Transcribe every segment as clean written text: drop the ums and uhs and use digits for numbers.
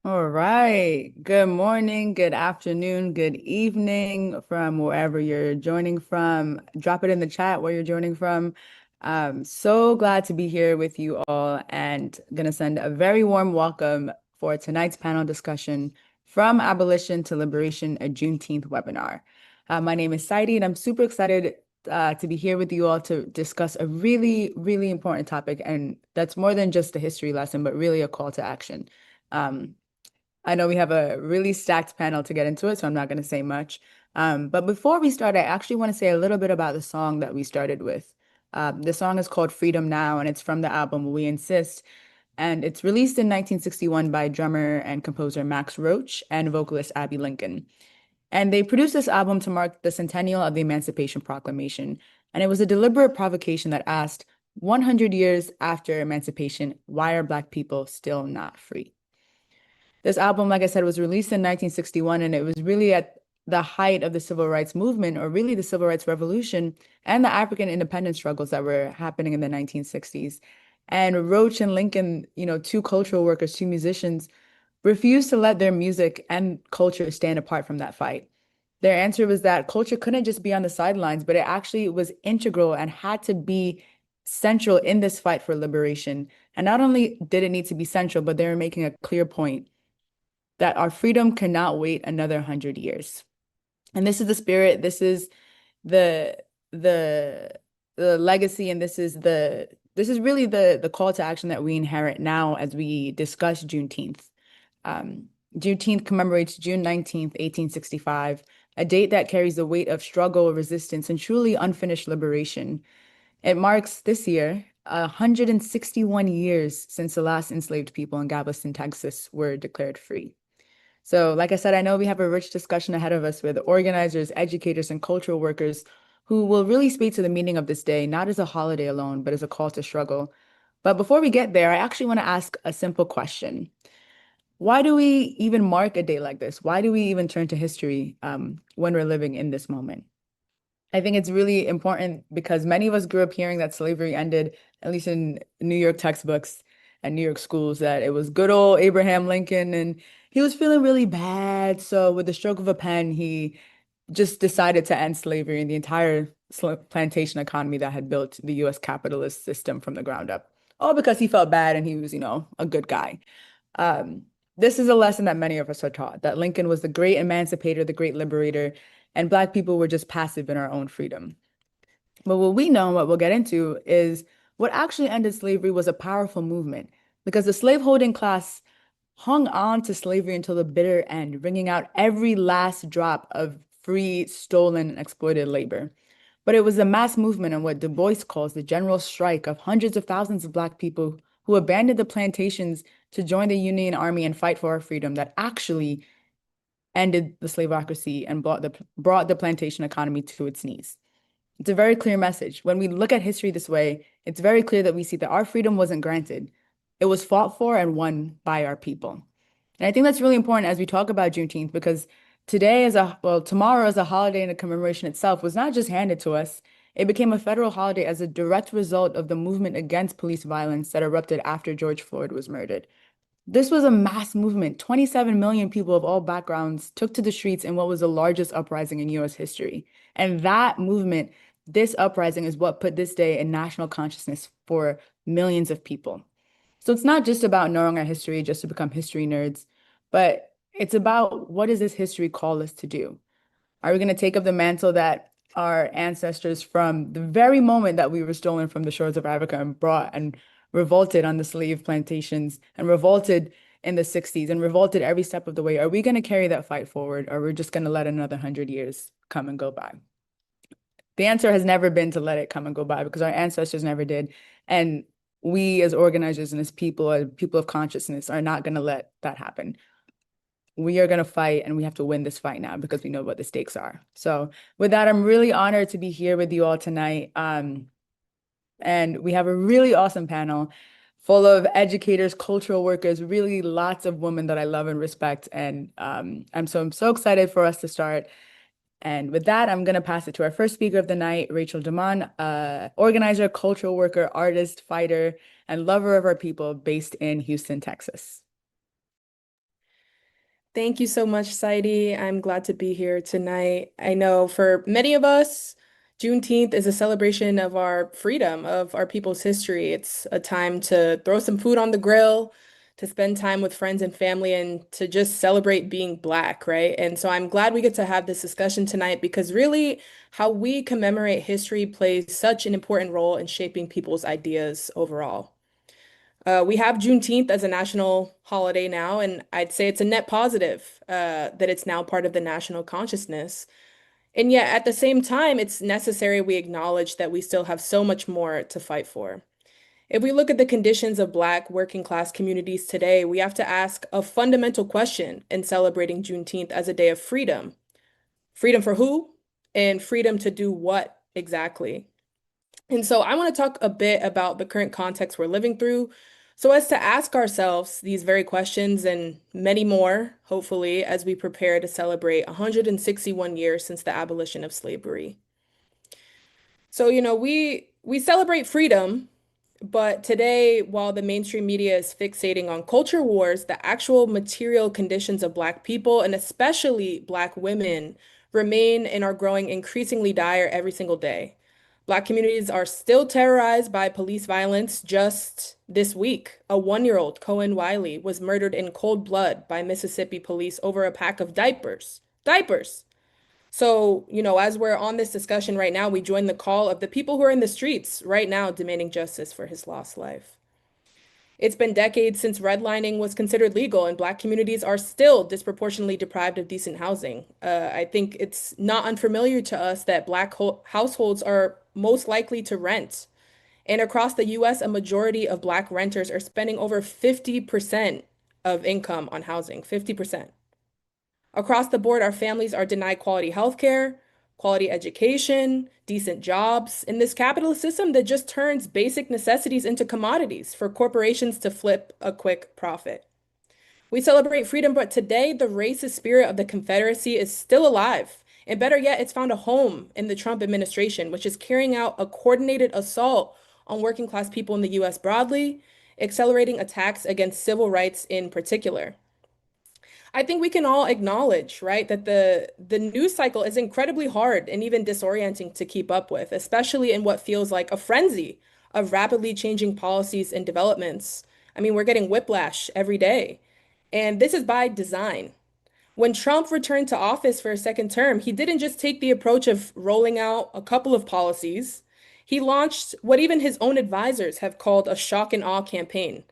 All right. Good morning, good afternoon, good evening from wherever you're joining from. Drop it in the chat where you're joining from. So glad to be here with you all and gonna send a very warm welcome for tonight's panel discussion from Abolition to Liberation, a Juneteenth webinar. My name is Saidi and I'm super excited to be here with you all to discuss a really, really important topic. And that's more than just a history lesson, but really a call to action. I know we have a really stacked panel to get into it, so I'm not going to say much. But before we start, I actually want to say a little bit about the song that we started with. The song is called Freedom Now, and it's from the album We Insist. And it's released in 1961 by drummer and composer Max Roach and vocalist Abby Lincoln. And they produced this album to mark the centennial of the Emancipation Proclamation. And it was a deliberate provocation that asked, 100 years after emancipation, why are Black people still not free? This album, like I said, was released in 1961, and it was really at the height of the civil rights movement, or really the civil rights revolution, and the African independence struggles that were happening in the 1960s. And Roach and Lincoln, two cultural workers, two musicians, refused to let their music and culture stand apart from that fight. Their answer was that culture couldn't just be on the sidelines, but it actually was integral and had to be central in this fight for liberation. And not only did it need to be central, but they were making a clear point that our freedom cannot wait another 100 years. And this is the spirit, this is the the the legacy, and this is really the call to action that we inherit now as we discuss Juneteenth. Um, Juneteenth commemorates June 19th, 1865, a date that carries the weight of struggle, resistance, and truly unfinished liberation. It marks this year 161 years since the last enslaved people in Galveston, Texas were declared free. So, like I said, I know we have a rich discussion ahead of us with organizers, educators, and cultural workers who will really speak to the meaning of this day, not as a holiday alone, but as a call to struggle. But before we get there, I actually want to ask a simple question. Why do we even mark a day like this? Why do we even turn to history when we're living in this moment? I think it's really important because many of us grew up hearing that slavery ended, at least in New York textbooks and New York schools, that it was good old Abraham Lincoln and he was feeling really bad. So, with the stroke of a pen, he just decided to end slavery and the entire plantation economy that had built the US capitalist system from the ground up. All because he felt bad and he was, a good guy. Um, this is a lesson that many of us are taught, that Lincoln was the great emancipator, the great liberator, and Black people were just passive in our own freedom. But what we know, and what we'll get into, is what actually ended slavery was a powerful movement because the slaveholding class hung on to slavery until the bitter end, wringing out every last drop of free, stolen, and exploited labor. But it was a mass movement and what Du Bois calls the general strike of hundreds of thousands of Black people who abandoned the plantations to join the Union Army and fight for our freedom that actually ended the slaveocracy and brought the plantation economy to its knees. It's a very clear message. When we look at history this way, it's very clear that we see that our freedom wasn't granted. It was fought for and won by our people. And I think that's really important as we talk about Juneteenth because tomorrow as a holiday and a commemoration itself was not just handed to us. It became a federal holiday as a direct result of the movement against police violence that erupted after George Floyd was murdered. This was a mass movement. 27 million people of all backgrounds took to the streets in what was the largest uprising in US history. And that movement, this uprising, is what put this day in national consciousness for millions of people. So it's not just about knowing our history just to become history nerds, but it's about what does this history call us to do? Are we going to take up the mantle that our ancestors from the very moment that we were stolen from the shores of Africa and brought and revolted on the slave plantations and revolted in the 60s and revolted every step of the way? Are we going to carry that fight forward, or are we just going to let another 100 years come and go by? The answer has never been to let it come and go by because our ancestors never did. And we as organizers and as people of consciousness are not going to let that happen. We are going to fight and we have to win this fight now because we know what the stakes are. So with that, I'm really honored to be here with you all tonight. And we have a really awesome panel full of educators, cultural workers, really lots of women that I love and respect. And I'm so excited for us to start. And with that, I'm going to pass it to our first speaker of the night, Rachel Damon, organizer, cultural worker, artist, fighter, and lover of our people based in Houston, Texas. Thank you so much, Saidi. I'm glad to be here tonight. I know for many of us, Juneteenth is a celebration of our freedom, of our people's history. It's a time to throw some food on the grill, to spend time with friends and family, and to just celebrate being Black, right? And so I'm glad we get to have this discussion tonight because really how we commemorate history plays such an important role in shaping people's ideas overall. We have Juneteenth as a national holiday now, and I'd say it's a net positive that it's now part of the national consciousness. And yet, at the same time, it's necessary we acknowledge that we still have so much more to fight for. If we look at the conditions of Black working class communities today, we have to ask a fundamental question in celebrating Juneteenth as a day of freedom. Freedom for who? And freedom to do what exactly? And so I want to talk a bit about the current context we're living through so as to ask ourselves these very questions and many more, hopefully, as we prepare to celebrate 161 years since the abolition of slavery. So, we celebrate freedom, but today, while the mainstream media is fixating on culture wars, the actual material conditions of Black people, and especially Black women, remain and are growing increasingly dire every single day. Black communities are still terrorized by police violence. Just this week, a 1-year-old, Cohen Wiley, was murdered in cold blood by Mississippi police over a pack of diapers. Diapers. So, as we're on this discussion right now, we join the call of the people who are in the streets right now demanding justice for his lost life. It's been decades since redlining was considered legal, and Black communities are still disproportionately deprived of decent housing. I think it's not unfamiliar to us that Black households are most likely to rent. And across the US, a majority of Black renters are spending over 50% of income on housing, 50%. Across the board, our families are denied quality healthcare, quality education, decent jobs in this capitalist system that just turns basic necessities into commodities for corporations to flip a quick profit. We celebrate freedom, but today the racist spirit of the Confederacy is still alive. And better yet, it's found a home in the Trump administration, which is carrying out a coordinated assault on working class people in the US broadly, accelerating attacks against civil rights in particular. I think we can all acknowledge, right, that the news cycle is incredibly hard and even disorienting to keep up with, especially in what feels like a frenzy of rapidly changing policies and developments. I mean, we're getting whiplash every day. And this is by design. When Trump returned to office for a second term, he didn't just take the approach of rolling out a couple of policies. He launched what even his own advisors have called a shock and awe campaign.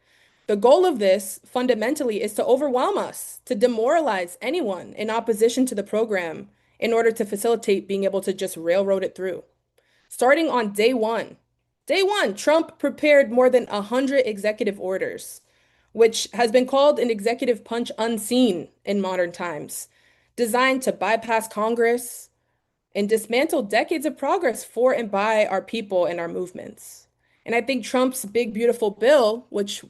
The goal of this fundamentally is to overwhelm us, to demoralize anyone in opposition to the program in order to facilitate being able to just railroad it through. Starting on day one, Trump prepared more than 100 executive orders, which has been called an executive punch unseen in modern times, designed to bypass Congress and dismantle decades of progress for and by our people and our movements. And I think Trump's big, beautiful bill, which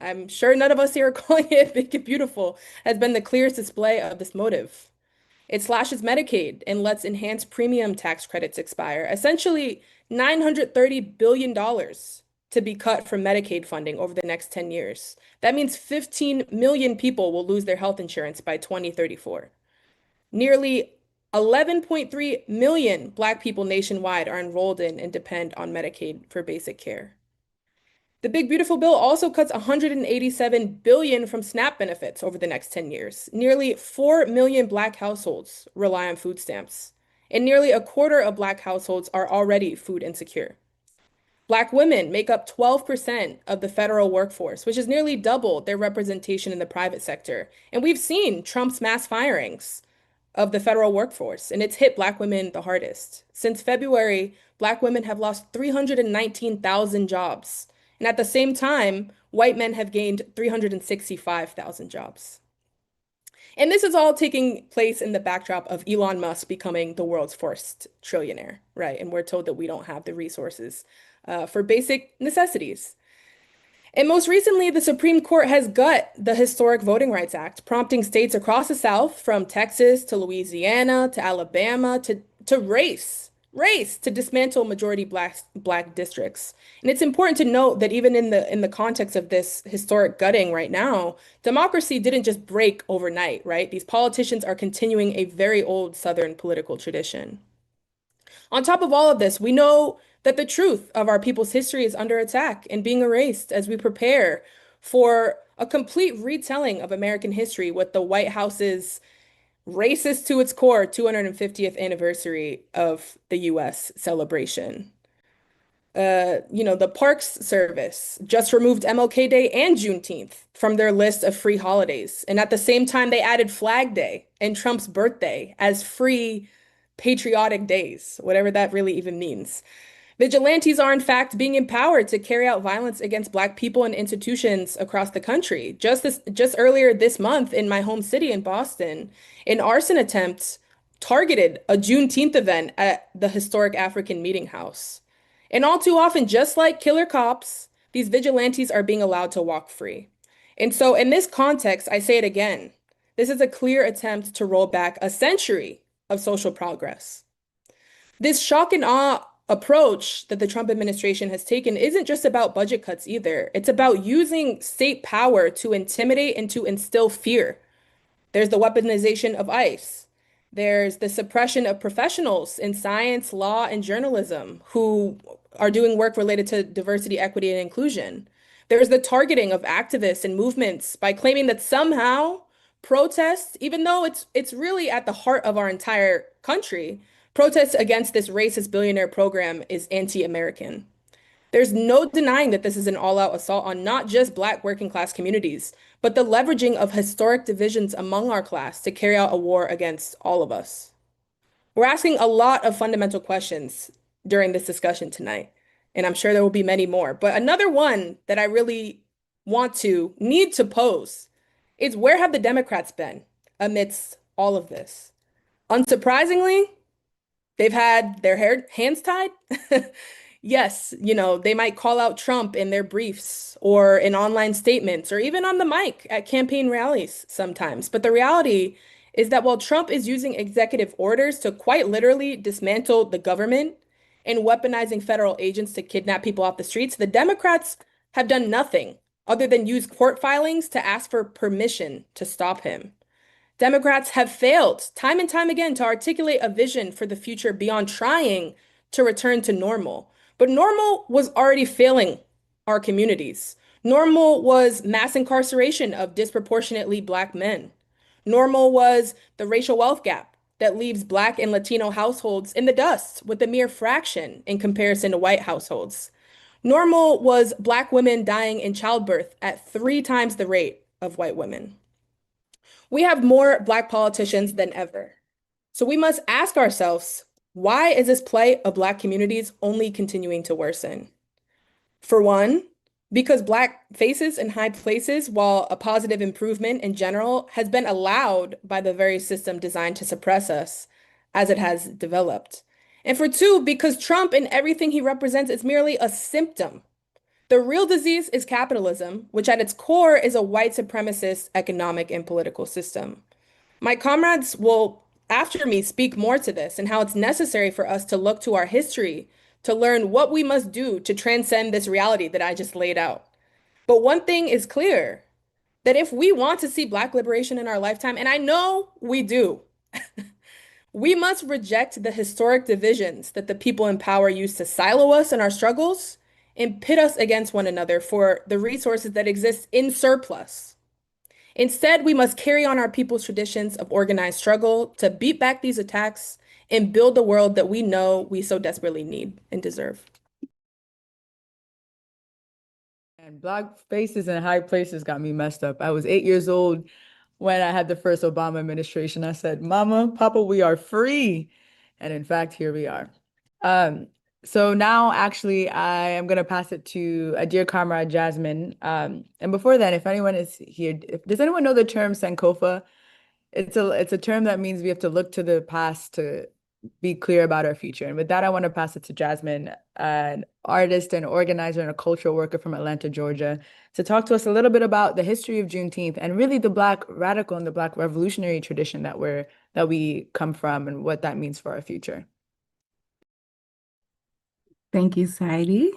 I'm sure none of us here are calling it big and beautiful, has been the clearest display of this motive. It slashes Medicaid and lets enhanced premium tax credits expire, essentially $930 billion to be cut from Medicaid funding over the next 10 years. That means 15 million people will lose their health insurance by 2034. Nearly 11.3 million Black people nationwide are enrolled in and depend on Medicaid for basic care. The big beautiful bill also cuts 187 billion from SNAP benefits over the next 10 years. Nearly 4 million Black households rely on food stamps, and nearly a quarter of Black households are already food insecure. Black women make up 12% of the federal workforce, which is nearly double their representation in the private sector. And we've seen Trump's mass firings of the federal workforce, and it's hit Black women the hardest. Since February, Black women have lost 319,000 jobs. And at the same time, white men have gained 365,000 jobs. And this is all taking place in the backdrop of Elon Musk becoming the world's first trillionaire, right? And we're told that we don't have the resources for basic necessities. And most recently, the Supreme Court has gut the historic Voting Rights Act, prompting states across the South, from Texas to Louisiana to Alabama to race to dismantle majority black districts. And it's important to note that even in the context of this historic gutting right now, democracy didn't just break overnight, right? These politicians are continuing a very old Southern political tradition. On top of all of this, we know that the truth of our people's history is under attack and being erased as we prepare for a complete retelling of American history with the White House's racist to its core 250th anniversary of the US celebration. The Parks Service just removed MLK Day and Juneteenth from their list of free holidays. And at the same time, they added Flag Day and Trump's birthday as free patriotic days, whatever that really even means. Vigilantes are, in fact, being empowered to carry out violence against Black people and institutions across the country. Just earlier this month in my home city in Boston, an arson attempt targeted a Juneteenth event at the historic African Meeting House. And all too often, just like killer cops, these vigilantes are being allowed to walk free. And so, in this context, I say it again, this is a clear attempt to roll back a century of social progress. This shock and awe approach that the Trump administration has taken isn't just about budget cuts either. It's about using state power to intimidate and to instill fear. There's the weaponization of ICE. There's the suppression of professionals in science, law, and journalism who are doing work related to diversity, equity, and inclusion. There's the targeting of activists and movements by claiming that somehow protests, even though it's really at the heart of our entire country, protests against this racist billionaire program is anti-American. There's no denying that this is an all-out assault on not just Black working class communities, but the leveraging of historic divisions among our class to carry out a war against all of us. We're asking a lot of fundamental questions during this discussion tonight, and I'm sure there will be many more. But another one that I really need to pose is, where have the Democrats been amidst all of this? Unsurprisingly, they've had their hands tied. Yes, they might call out Trump in their briefs or in online statements or even on the mic at campaign rallies sometimes. But the reality is that while Trump is using executive orders to quite literally dismantle the government and weaponizing federal agents to kidnap people off the streets, the Democrats have done nothing other than use court filings to ask for permission to stop him. Democrats have failed time and time again to articulate a vision for the future beyond trying to return to normal. But normal was already failing our communities. Normal was mass incarceration of disproportionately Black men. Normal was the racial wealth gap that leaves Black and Latino households in the dust with a mere fraction in comparison to white households. Normal was Black women dying in childbirth at 3 times the rate of white women. We have more Black politicians than ever. So we must ask ourselves, why is this plight of Black communities only continuing to worsen? For one, because Black faces in high places, while a positive improvement in general, has been allowed by the very system designed to suppress us as it has developed. And for two, because Trump and everything he represents is merely a symptom. The real disease is capitalism, which at its core is a white supremacist economic and political system. My comrades will, after me, speak more to this and how it's necessary for us to look to our history to learn what we must do to transcend this reality that I just laid out. But one thing is clear, that if we want to see Black liberation in our lifetime, and I know we do, we must reject the historic divisions that the people in power use to silo us in our struggles and pit us against one another for the resources that exist in surplus. Instead, we must carry on our people's traditions of organized struggle to beat back these attacks and build the world that we know we so desperately need and deserve. And Black faces in high places got me messed up. I was 8 years old when I had the first Obama administration. I said, Mama, Papa, we are free. And in fact, here we are. So now actually I am gonna pass it to a dear comrade, Jasmine. And before then, if anyone is here, does anyone know the term Sankofa? It's a term that means we have to look to the past to be clear about our future. And with that, I want to pass it to Jasmine, an artist and organizer and a cultural worker from Atlanta, Georgia, to talk to us a little bit about the history of Juneteenth and really the Black radical and the Black revolutionary tradition that we come from and what that means for our future. Thank you, Saidi.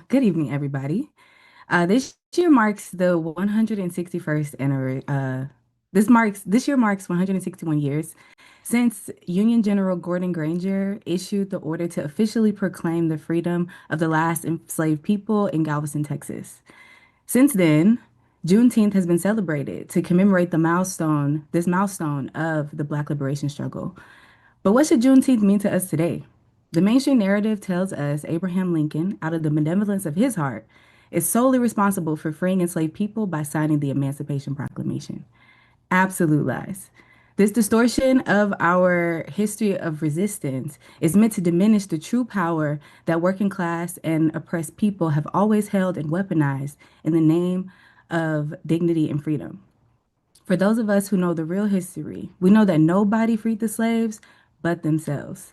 Good evening, everybody. This year marks the 161st anniversary. This year marks 161 years since Union General Gordon Granger issued the order to officially proclaim the freedom of the last enslaved people in Galveston, Texas. Since then, Juneteenth has been celebrated to commemorate this milestone of the Black liberation struggle. But what should Juneteenth mean to us today? The mainstream narrative tells us Abraham Lincoln, out of the benevolence of his heart, is solely responsible for freeing enslaved people by signing the Emancipation Proclamation. Absolute lies. This distortion of our history of resistance is meant to diminish the true power that working class and oppressed people have always held and weaponized in the name of dignity and freedom. For those of us who know the real history, we know that nobody freed the slaves but themselves.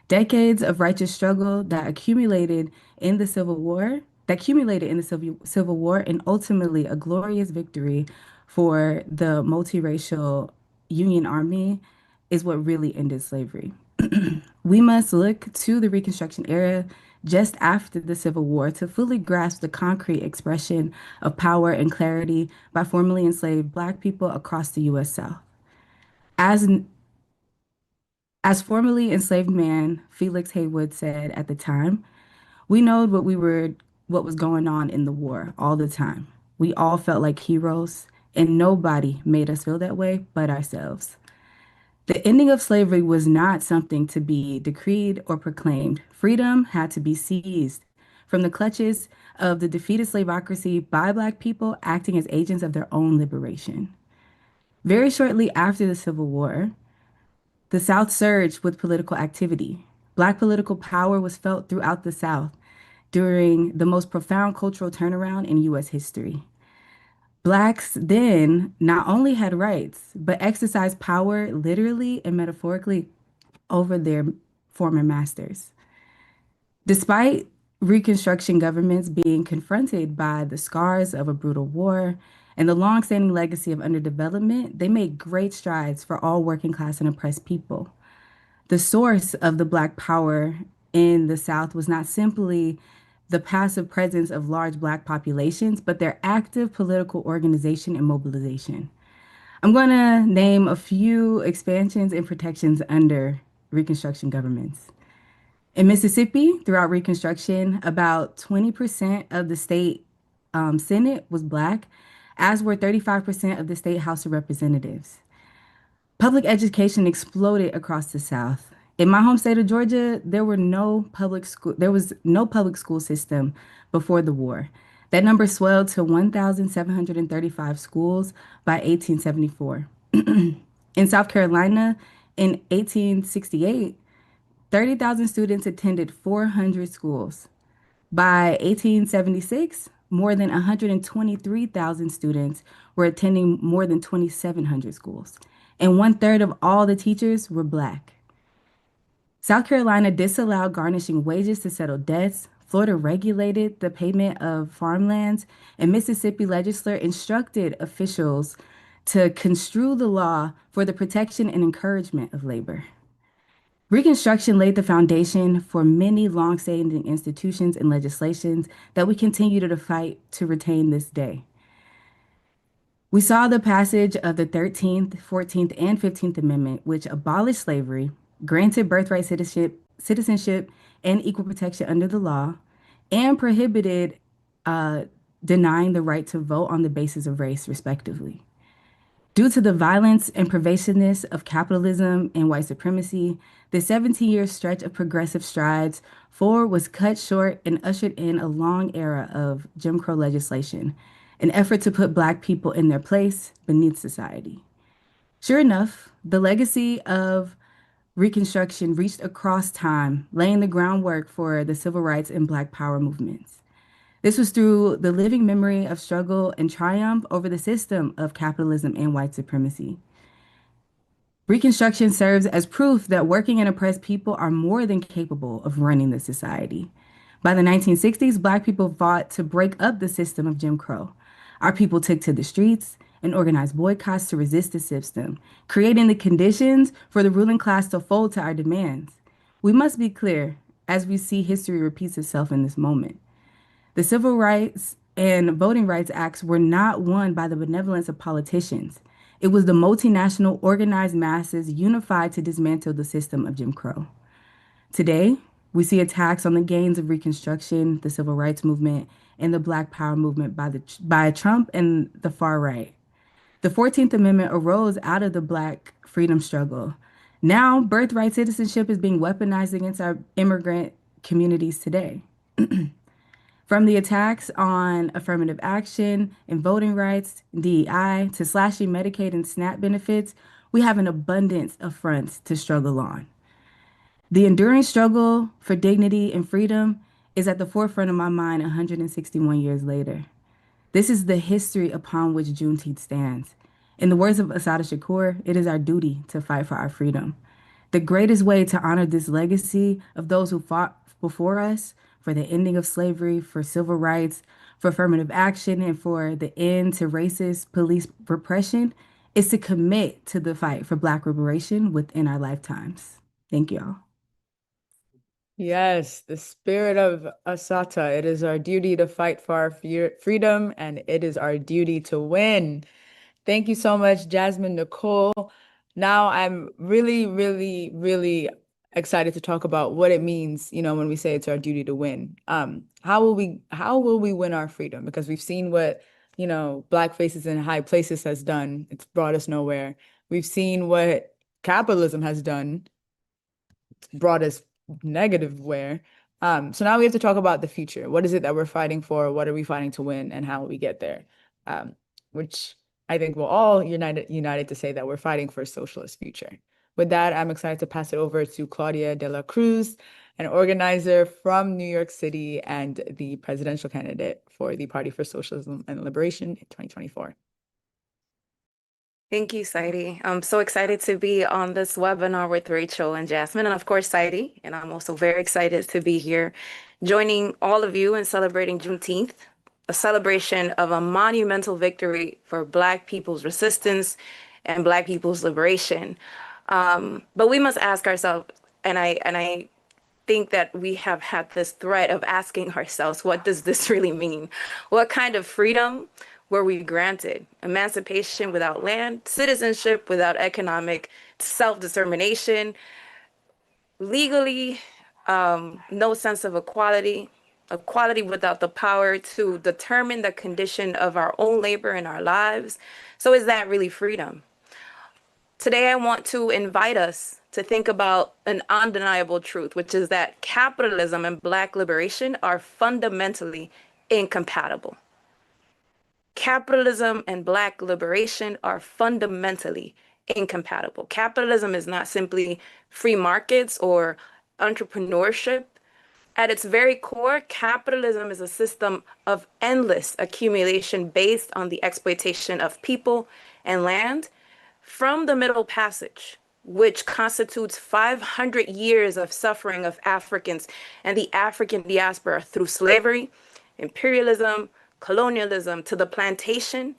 Decades of righteous struggle that accumulated in the Civil War, and ultimately a glorious victory for the multiracial Union Army is what really ended slavery. We must look to the Reconstruction era just after the Civil War to fully grasp the concrete expression of power and clarity by formerly enslaved Black people across the U.S. South. As, as formerly enslaved man Felix Haywood said at the time, we know what was going on in the war all the time. We all felt like heroes, and nobody made us feel that way but ourselves. The ending of slavery was not something to be decreed or proclaimed. Freedom had to be seized from the clutches of the defeated slaveocracy by Black people acting as agents of their own liberation. Very shortly after the Civil War, the South surged with political activity. Black political power was felt throughout the South during the most profound cultural turnaround in U.S. history. Blacks then not only had rights, but exercised power literally and metaphorically over their former masters. Despite Reconstruction governments being confronted by the scars of a brutal war and the longstanding legacy of underdevelopment, they made great strides for all working class and oppressed people. The source of the Black power in the South was not simply the passive presence of large Black populations, but their active political organization and mobilization. I'm going to name a few expansions and protections under Reconstruction governments. In Mississippi, throughout Reconstruction, about 20% of the state Senate was Black, as were 35% of the state House of Representatives. Public education exploded across the South. In my home state of Georgia, there was no public school system before the war. That number swelled to 1,735 schools by 1874. In South Carolina, in 1868, 30,000 students attended 400 schools. By 1876, more than 123,000 students were attending more than 2,700 schools, and one-third of all the teachers were Black. South Carolina disallowed garnishing wages to settle debts. Florida regulated the payment of farmlands, and Mississippi legislature instructed officials to construe the law for the protection and encouragement of labor. Reconstruction laid the foundation for many long-standing institutions and legislations that we continue to fight to retain this day. We saw the passage of the 13th, 14th, and 15th Amendment, which abolished slavery, granted birthright citizenship, and equal protection under the law, and prohibited denying the right to vote on the basis of race, respectively. Due to the violence and pervasiveness of capitalism and white supremacy, the 17-year stretch of progressive strides forward was cut short and ushered in a long era of Jim Crow legislation, an effort to put Black people in their place beneath society. Sure enough, the legacy of Reconstruction reached across time, laying the groundwork for the civil rights and Black power movements. This was through the living memory of struggle and triumph over the system of capitalism and white supremacy. Reconstruction serves as proof that working and oppressed people are more than capable of running the society. By the 1960s, Black people fought to break up the system of Jim Crow. Our people took to the streets and organized boycotts to resist the system, creating the conditions for the ruling class to fold to our demands. We must be clear as we see history repeats itself in this moment. The Civil Rights and Voting Rights Acts were not won by the benevolence of politicians. It was the multinational organized masses unified to dismantle the system of Jim Crow. Today, we see attacks on the gains of Reconstruction, the Civil Rights Movement, and the Black Power movement by Trump and the far right. The 14th Amendment arose out of the Black freedom struggle Now, birthright citizenship is being weaponized against our immigrant communities today. From the attacks on affirmative action and voting rights, DEI, to slashing Medicaid and SNAP benefits, we have an abundance of fronts to struggle on. The enduring struggle for dignity and freedom is at the forefront of my mind 161 years later. This is the history upon which Juneteenth stands. In the words of Assata Shakur, it is our duty to fight for our freedom. The greatest way to honor this legacy of those who fought before us for the ending of slavery, for civil rights, for affirmative action, and for the end to racist police repression is to commit to the fight for Black liberation within our lifetimes. Thank you all. Yes, the spirit of Asata. It is our duty to fight for our freedom, and it is our duty to win. Thank you so much, Jasmine Nicole. Now I'm really, really, really excited to talk about what it means, when we say it's our duty to win. How will we win our freedom? Because we've seen what, Black faces in high places has done. It's brought us nowhere. We've seen what capitalism has done. It's brought us negative where. So now we have to talk about the future. What is it that we're fighting for? What are we fighting to win? And how will we get there? Which I think we're all united to say that we're fighting for a socialist future. With that, I'm excited to pass it over to Claudia de la Cruz, an organizer from New York City and the presidential candidate for the Party for Socialism and Liberation in 2024. Thank you, Saidi. I'm so excited to be on this webinar with Rachel and Jasmine, and of course, Saidi. And I'm also very excited to be here joining all of you in celebrating Juneteenth, a celebration of a monumental victory for Black people's resistance and Black people's liberation. But we must ask ourselves, and I think that we have had this thread of asking ourselves, what does this really mean? What kind of freedom were we granted? Emancipation without land, citizenship without economic self-determination, legally, no sense of equality, equality without the power to determine the condition of our own labor in our lives. So is that really freedom? Today, I want to invite us to think about an undeniable truth, which is that capitalism and Black liberation are fundamentally incompatible. Capitalism and Black liberation are fundamentally incompatible. Capitalism is not simply free markets or entrepreneurship. At its very core, capitalism is a system of endless accumulation based on the exploitation of people and land from the Middle Passage, which constitutes 500 years of suffering of Africans and the African diaspora through slavery, imperialism, colonialism, to the plantation,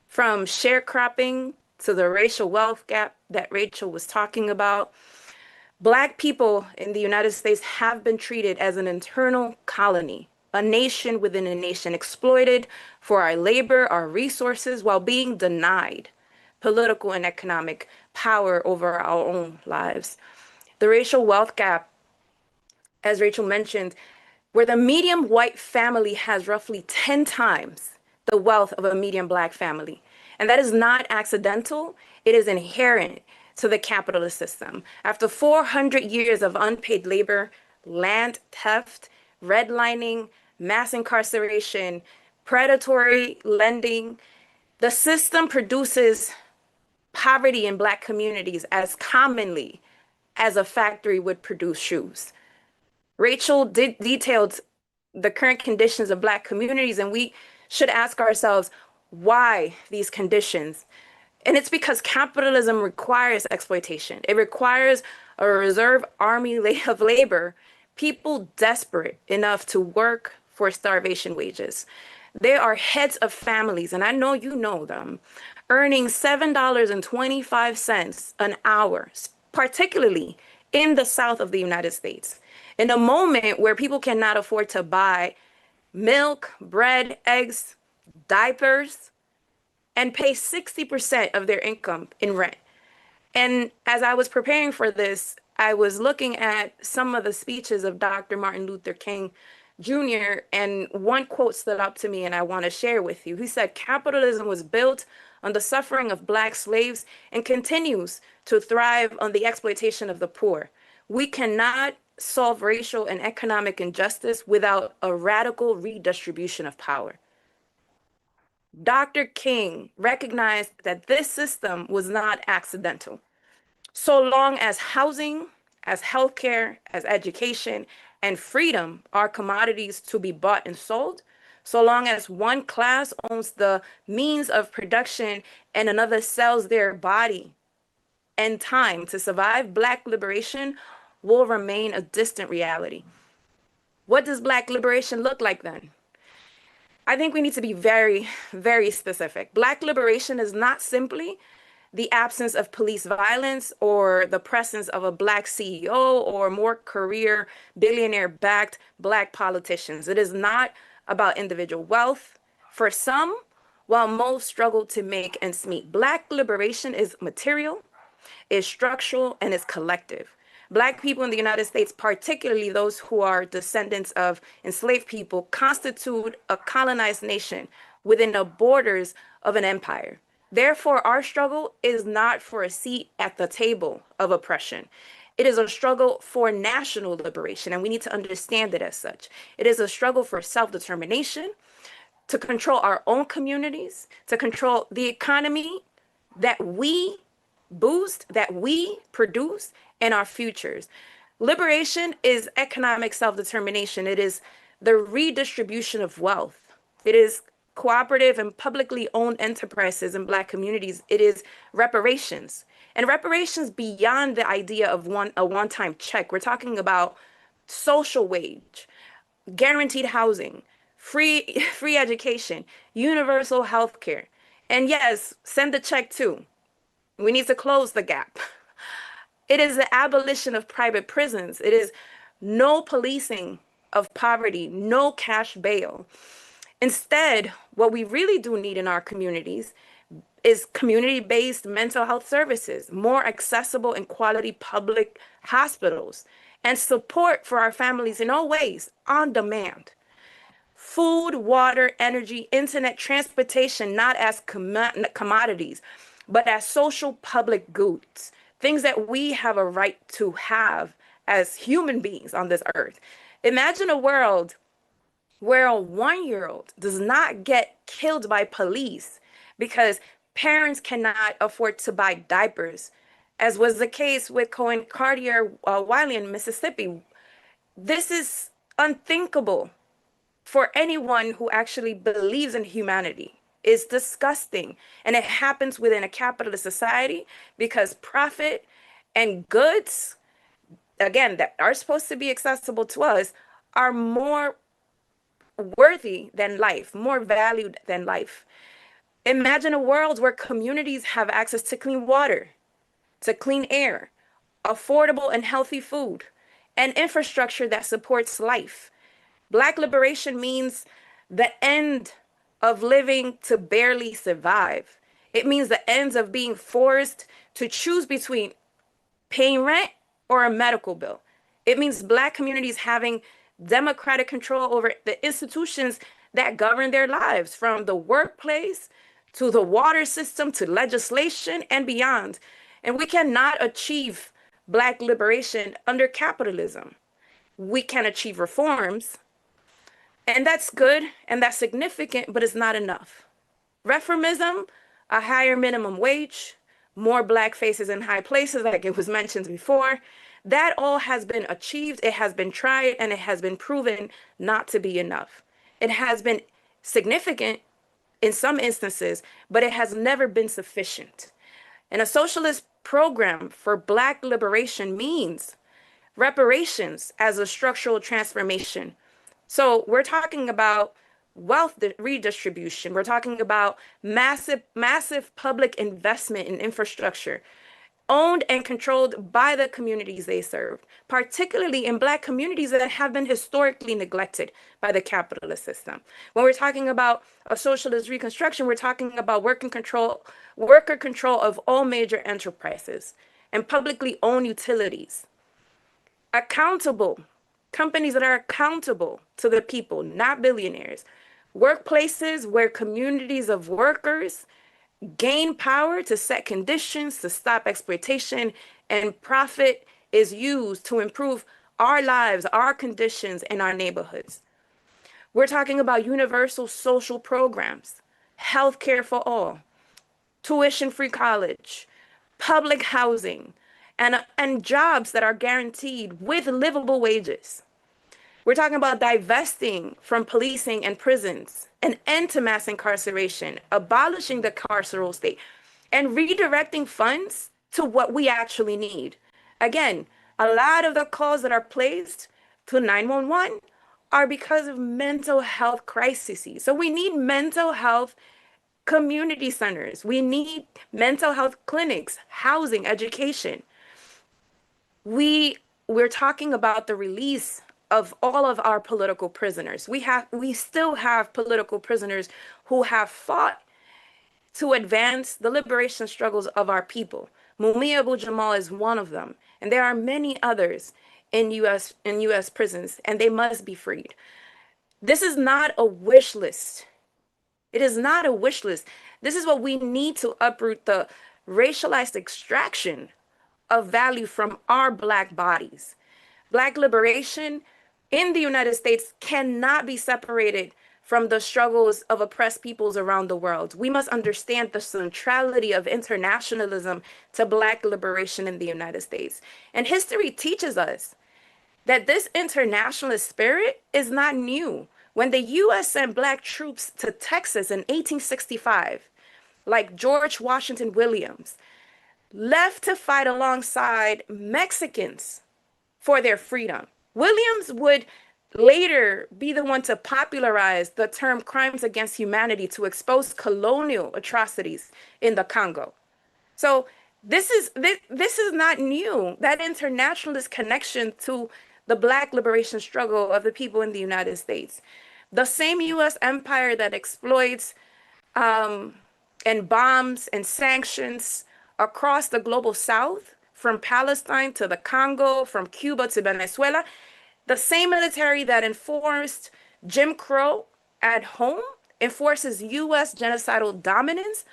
from sharecropping to the racial wealth gap that Rachel was talking about. Black people in the United States have been treated as an internal colony, a nation within a nation, exploited for our labor, our resources, while being denied political and economic power over our own lives. The racial wealth gap, as Rachel mentioned, where the median white family has roughly 10 times the wealth of a median Black family. And that is not accidental, it is inherent to the capitalist system. After 400 years of unpaid labor, land theft, redlining, mass incarceration, predatory lending, the system produces poverty in Black communities as commonly as a factory would produce shoes. Rachel detailed the current conditions of Black communities, and we should ask ourselves, why these conditions? And it's because capitalism requires exploitation. It requires a reserve army of labor, people desperate enough to work for starvation wages. There are heads of families, and I know you know them, earning $7.25 an hour, particularly in the South of the United States. In a moment where people cannot afford to buy milk, bread, eggs, diapers, and pay 60% of their income in rent. And as I was preparing for this, I was looking at some of the speeches of Dr. Martin Luther King Jr., and one quote stood up to me and I want to share with you. He said, "Capitalism was built on the suffering of Black slaves and continues to thrive on the exploitation of the poor. We cannot solve racial and economic injustice without a radical redistribution of power." Dr. King recognized that this system was not accidental. So long as housing, as healthcare, as education, and freedom are commodities to be bought and sold, so long as one class owns the means of production and another sells their body and time to survive, Black liberation will remain a distant reality. What does Black liberation look like then? I think we need to be very, very specific. Black liberation is not simply the absence of police violence or the presence of a Black CEO or more career billionaire backed Black politicians. It is not about individual wealth. For some, while most struggle to make ends meet, Black liberation is material, is structural, and is collective. Black people in the United States, particularly those who are descendants of enslaved people, constitute a colonized nation within the borders of an empire. Therefore, our struggle is not for a seat at the table of oppression. It is a struggle for national liberation, and we need to understand it as such. It is a struggle for self-determination, to control our own communities, to control the economy that we boost, that we produce, and our futures. Liberation is economic self-determination. It is the redistribution of wealth. It is cooperative and publicly owned enterprises in Black communities. It is reparations. And reparations beyond the idea of a one-time check. We're talking about social wage, guaranteed housing, free education, universal health care. And yes, send the check too. We need to close the gap. It is the abolition of private prisons. It is no policing of poverty, no cash bail. Instead, what we really do need in our communities is community-based mental health services, more accessible and quality public hospitals, and support for our families in all ways, on demand. Food, water, energy, internet, transportation, not as commodities, but as social public goods, things that we have a right to have as human beings on this earth. Imagine a world where a 1-year-old does not get killed by police because parents cannot afford to buy diapers, as was the case with Cohen Cartier Wiley in Mississippi. This is unthinkable for anyone who actually believes in humanity. It's disgusting. And it happens within a capitalist society because profit and goods, again, that are supposed to be accessible to us, are more worthy than life, more valued than life. Imagine a world where communities have access to clean water, to clean air, affordable and healthy food, and infrastructure that supports life. Black liberation means the end of living to barely survive. It means the end of being forced to choose between paying rent or a medical bill. It means Black communities having democratic control over the institutions that govern their lives, from the workplace to the water system to legislation and beyond. And we cannot achieve Black liberation under capitalism. We can achieve reforms, and that's good and that's significant, but it's not enough. Reformism, a higher minimum wage, more Black faces in high places, like it was mentioned before, that all has been achieved, it has been tried, and it has been proven not to be enough. It has been significant in some instances, but it has never been sufficient. And a socialist program for Black liberation means reparations as a structural transformation. So we're talking about wealth redistribution. We're talking about massive public investment in infrastructure, owned and controlled by the communities they serve, particularly in Black communities that have been historically neglected by the capitalist system. When we're talking about a socialist reconstruction, we're talking about worker control of all major enterprises and publicly owned utilities, accountable companies that are accountable to the people, not billionaires, workplaces where communities of workers gain power to set conditions, to stop exploitation, and profit is used to improve our lives, our conditions, and our neighborhoods. We're talking about universal social programs, healthcare for all, tuition-free college, public housing, and jobs that are guaranteed with livable wages. We're talking about divesting from policing and prisons, an end to mass incarceration, abolishing the carceral state, and redirecting funds to what we actually need. Again, a lot of the calls that are placed to 911 are because of mental health crises. So we need mental health community centers. We need mental health clinics, housing, education. We're talking about the release of all of our political prisoners. We still have political prisoners who have fought to advance the liberation struggles of our people. Mumia Abu-Jamal is one of them, and there are many others in US prisons, and they must be freed. This is not a wish list. It is not a wish list. This is what we need to uproot the racialized extraction of value from our Black bodies. Black liberation in the United States cannot be separated from the struggles of oppressed peoples around the world. We must understand the centrality of internationalism to Black liberation in the United States. And history teaches us that this internationalist spirit is not new. When the US sent Black troops to Texas in 1865, like George Washington Williams, left to fight alongside Mexicans for their freedom. Williams would later be the one to popularize the term crimes against humanity to expose colonial atrocities in the Congo. So this is not new. That internationalist connection to the Black liberation struggle of the people in the United States. The same US empire that exploits and bombs and sanctions across the global South, from Palestine to the Congo, from Cuba to Venezuela, the same military that enforced Jim Crow at home enforces US genocidal dominance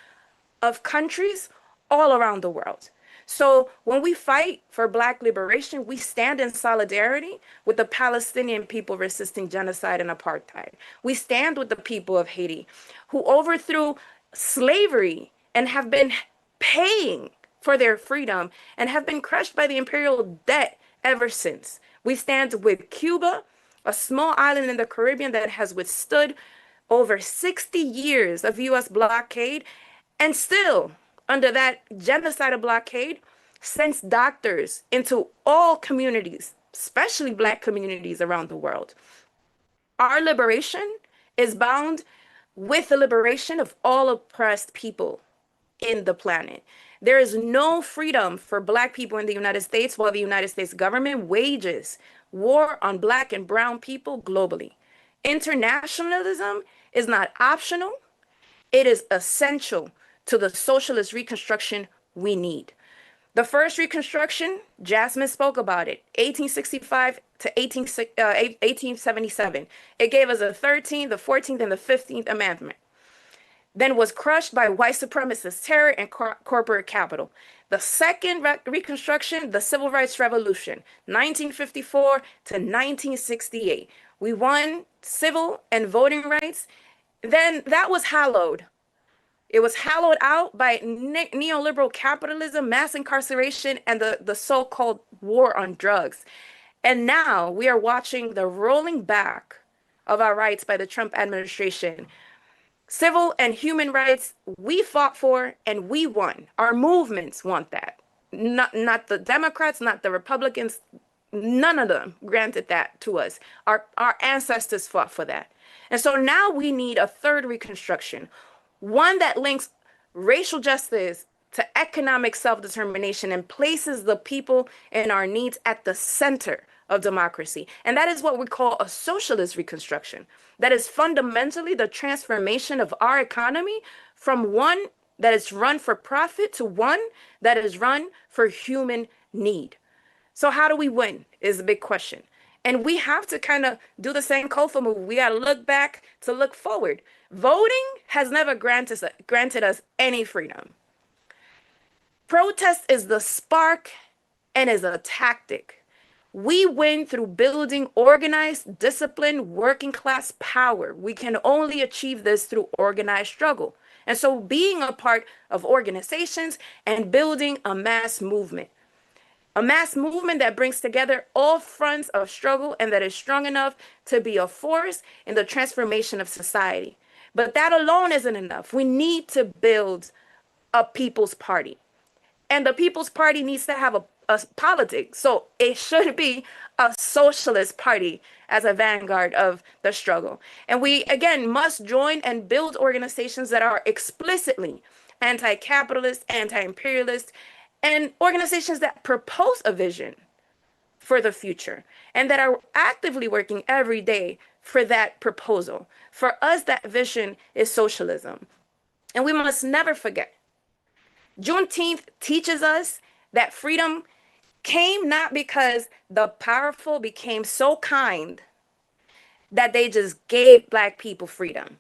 of countries all around the world. So when we fight for Black liberation, we stand in solidarity with the Palestinian people resisting genocide and apartheid. We stand with the people of Haiti who overthrew slavery and have been paying for their freedom and have been crushed by the imperial debt ever since. We stand with Cuba, a small island in the Caribbean that has withstood over 60 years of US blockade, and still under that genocidal blockade sends doctors into all communities, especially Black communities around the world. Our liberation is bound with the liberation of all oppressed people in the planet. There is no freedom for Black people in the United States while the United States government wages war on Black and brown people globally. Internationalism is not optional. It is essential to the socialist reconstruction we need. The first reconstruction, Jasmine spoke about it, 1865 to 1877. It gave us the 13th, the 14th, and the 15th Amendment. Then was crushed by white supremacist terror and corporate capital. The second reconstruction, the Civil Rights Revolution, 1954 to 1968. We won civil and voting rights. Then that was hallowed. It was hollowed out by neoliberal capitalism, mass incarceration, and the so-called war on drugs. And now we are watching the rolling back of our rights by the Trump administration. Civil and human rights we fought for and we won. Our movements want that. Not the Democrats, not the Republicans. None of them granted that to us. Our ancestors fought for that. And so now we need a third reconstruction, one that links racial justice to economic self-determination and places the people and our needs at the center of democracy. And that is what we call a socialist reconstruction. That is fundamentally the transformation of our economy from one that is run for profit to one that is run for human need. So how do we win is a big question. And we have to kind of do the same Kofa move. We got to look back to look forward. Voting has never granted us any freedom. Protest is the spark and is a tactic. We win through building organized, disciplined, working class power. We can only achieve this through organized struggle. And so being a part of organizations and building a mass movement that brings together all fronts of struggle and that is strong enough to be a force in the transformation of society. But that alone isn't enough. We need to build a people's party. And the People's Party needs to have a politics. So it should be a socialist party as a vanguard of the struggle. And we, again, must join and build organizations that are explicitly anti-capitalist, anti-imperialist, and organizations that propose a vision for the future and that are actively working every day for that proposal. For us, that vision is socialism. And we must never forget, Juneteenth teaches us that freedom came not because the powerful became so kind that they just gave Black people freedom,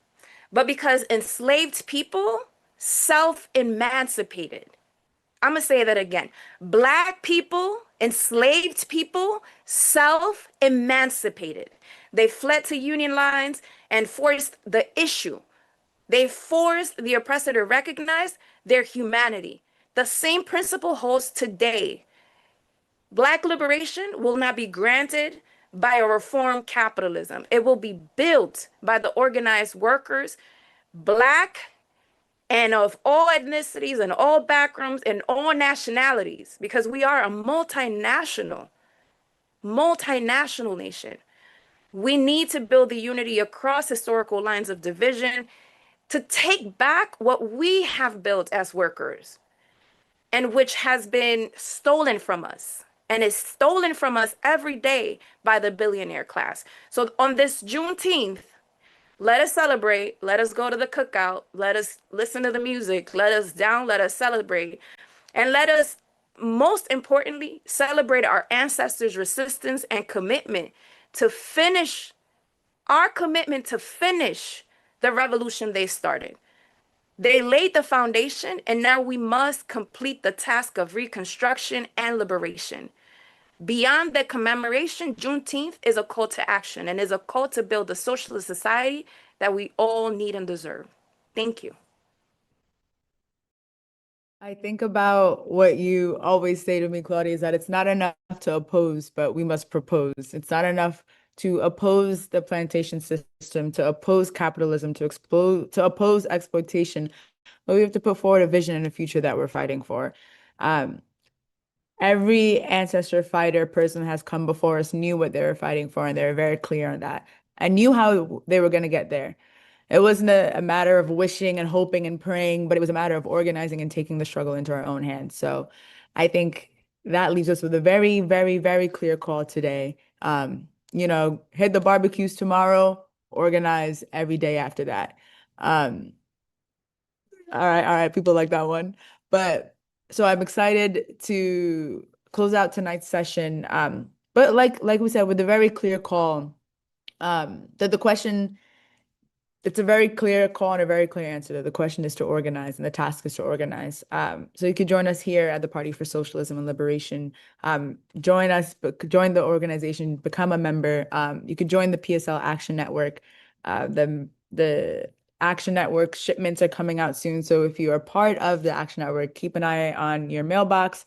but because enslaved people self-emancipated. I'm going to say that again. Black people, enslaved people, self-emancipated. They fled to Union lines and forced the issue. They forced the oppressor to recognize their humanity. The same principle holds today. Black liberation will not be granted by a reformed capitalism. It will be built by the organized workers, Black and of all ethnicities and all backgrounds and all nationalities, because we are a multinational nation. We need to build the unity across historical lines of division to take back what we have built as workers and which has been stolen from us and is stolen from us every day by the billionaire class. So on this Juneteenth, let us celebrate, let us go to the cookout, let us listen to the music, let us celebrate, and let us, most importantly, celebrate our ancestors' resistance and commitment to finish the revolution they started. They laid the foundation, and now we must complete the task of reconstruction and liberation. Beyond the commemoration, Juneteenth is a call to action and is a call to build the socialist society that we all need and deserve. Thank you. I think about what you always say to me, Claudia, is that it's not enough to oppose, but we must propose. It's not enough to oppose the plantation system, to oppose capitalism, to oppose exploitation, but we have to put forward a vision and a future that we're fighting for. Every ancestor, fighter, person has come before us knew what they were fighting for, and they were very clear on that and knew how they were going to get there. It wasn't a matter of wishing and hoping and praying, but it was a matter of organizing and taking the struggle into our own hands. So I think that leaves us with a very, very, very clear call today. Hit the barbecues tomorrow, organize every day after that. All right, people like that one. But so I'm excited to close out tonight's session. But like we said, with a very clear call, that the question, it's a very clear call and a very clear answer. The question is to organize, and the task is to organize. So you can join us here at the Party for Socialism and Liberation. Join the organization, become a member. You can join the PSL Action Network. The Action Network shipments are coming out soon. So if you are part of the Action Network, keep an eye on your mailbox.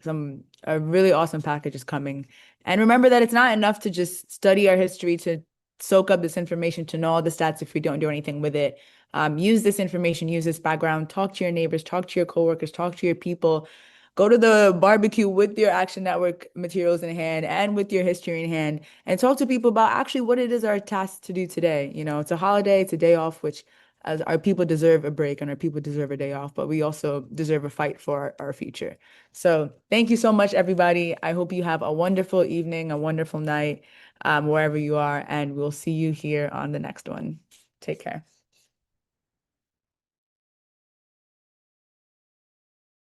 A really awesome package is coming. And remember that it's not enough to just study our history, to soak up this information, to know all the stats if we don't do anything with it. Use this information, use this background, talk to your neighbors, talk to your coworkers, talk to your people. Go to the barbecue with your Action Network materials in hand and with your history in hand, and talk to people about actually what it is our task to do today. It's a holiday, it's a day off, which as our people deserve a break and our people deserve a day off, but we also deserve a fight for our future. So thank you so much, everybody. I hope you have a wonderful evening, a wonderful night, wherever you are, and we'll see you here on the next one. Take care.